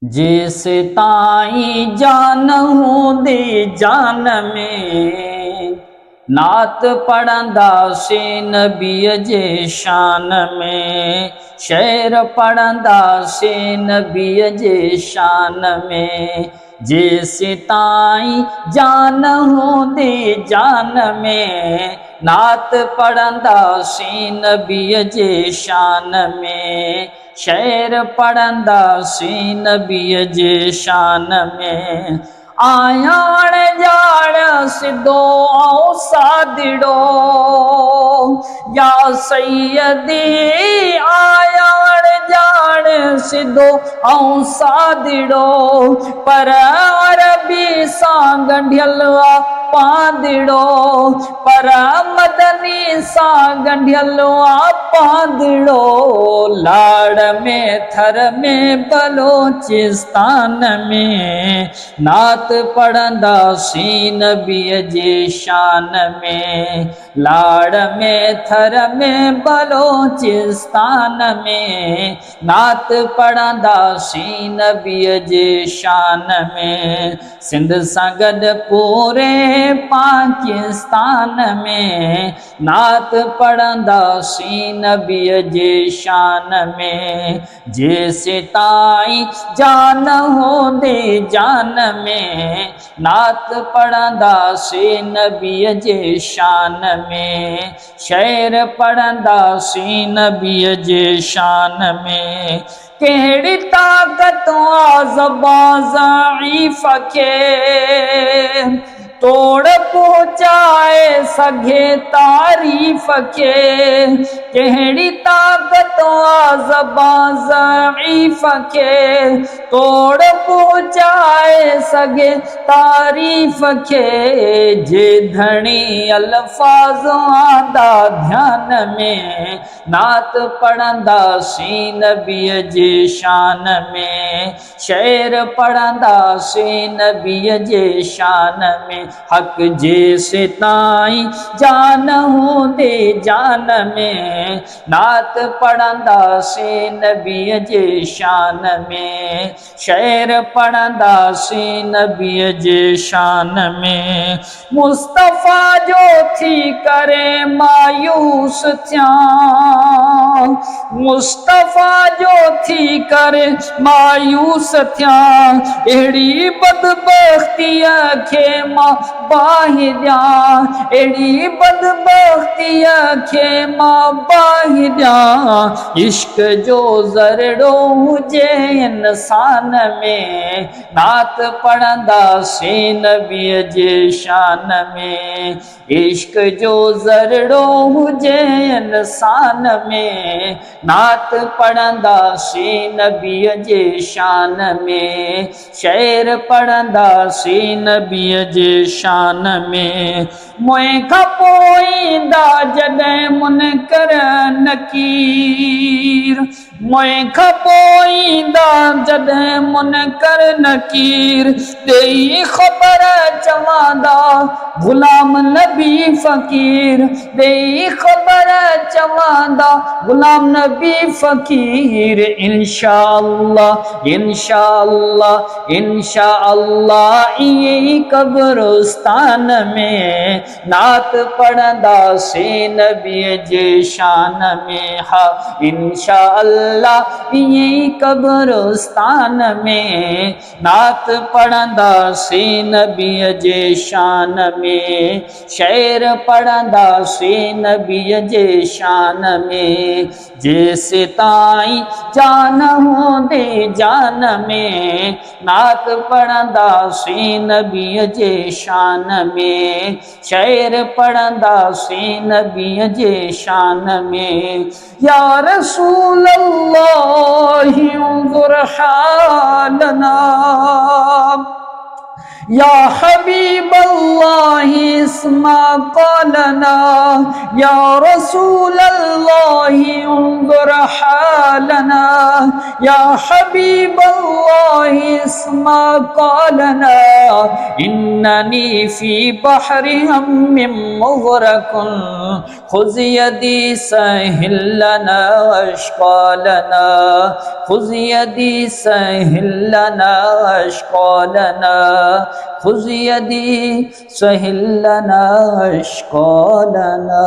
जिस ताई जान हूं दे जान में नात पढ़ंदा से नबीअ जे शान में, शेर पढ़ंदा से नबीअ जे शान में। जिस ताई जान हूंदे जान में नात पढ़ंदा से नबीअ जे शान में, शेर पढ़ंदा से नबीअ जे शान में। आयाण जाण सिधो ऐं सादिड़ो या सैयदी, आयाण जाण सिधो ऐं सादिड़ो पर अरबी सां ॻंढियल पांदिड़ो, पर मदनी सां ॻंढियल पांदिड़ो। लाड़ में थर में बलोचिस्तान में नात पढ़ंदा सी नबीअ जे शान में। लाड़ में थर में बलोचिस्तान में नात पढ़ंदा सी नबीअ जे शान में। सिंध सां गॾु पूरे पाकिस्तान में नात पढ़ंदा सी नबीअ जे शान में। जेसि ताईं जान हूंदे जान में नात पढ़ंदा से नबीअ जे शान में, शेर पढ़ंदा सी नबीअ जे शान में। कहिड़ी ताक़त आ ज़बां ज़ईफ़ खे तोड़ पहुचाए सघे तारीफ़ के। कहिड़ी ताक़त आ ज़बां ज़ईफ़ खे तोड़ पहुचाए सघे तारीफ़ के। जे धणी अल्फाज़ आंदा ध्यान में नात पढ़ंदा सी नबीअ जे शान में, शेर पढ़ंदा सी नबीअ जे शान में। हक जेसि ताईं जान हूंदे जान में नात पढ़ंदा से नबीअ जे शान में, शेर पढ़ंदा से नबीअ जे शान में। मुस्तफ़ा जो थी करे मायूस थियां, मुस्तफ़ा जो थी करे मायूस थियां, अहिड़ी बदबख्तीअ खे मां बाहि ॾियां, अहिड़ी बदबख्तीअ खे मां बाहि ॾियां। इश्क जो ज़रड़ो हुजे इंसान में नात पढ़ंदा से नबीअ जे शान में। इश्क जो ज़रड़ो हुजे इंसान में नात पढ़ंदा से नबीअ जे शान में, शेर पढ़ंदा से नबीअ जे शान में। मुंहिं खां पोइ ईंदा जॾहिं मुनकर नकीर, मुंहिं खां पोइ ईंदा जॾहिं मुनकर नकीर, ॾेई ख़बर चवंदा ग़ुलाम नबी फ़कीर, ॾेई ख़बर चवंदा ग़ुलाम नबी फ़कीर। इंशाअल्लाह इंशाअल्लाह इंशाअल्लाह इहे कब्रिस्तान में नात पढ़ंदा से नबीअ जे शान में। हा इंशाअल्लाह इहे कब्रिस्तान में नात पढ़ंदा से नबीअ जे शान में, शेर पढ़ंदा से नबीअ जे शान में। जेसि ताईं जान हूंदे जान में नात पढ़ंदा से नबीअ जे शान में, शेर पढ़ंदा से नबीअ जे शान में। या रसूल अल्लाह उन्ज़ुर हालना, या हबीब अल्लाह इस्मा क़ौलना, या रसूल अल्लाह उन्ज़ुर हालना, या हबीब अल्लाह इस्मा اسمع قالنا إنني في بحر هم مغرق خذ يدي سهل لنا أشقالنا خذ يدي سهل لنا أشقالنا خذ يدي سهل لنا أشقالنا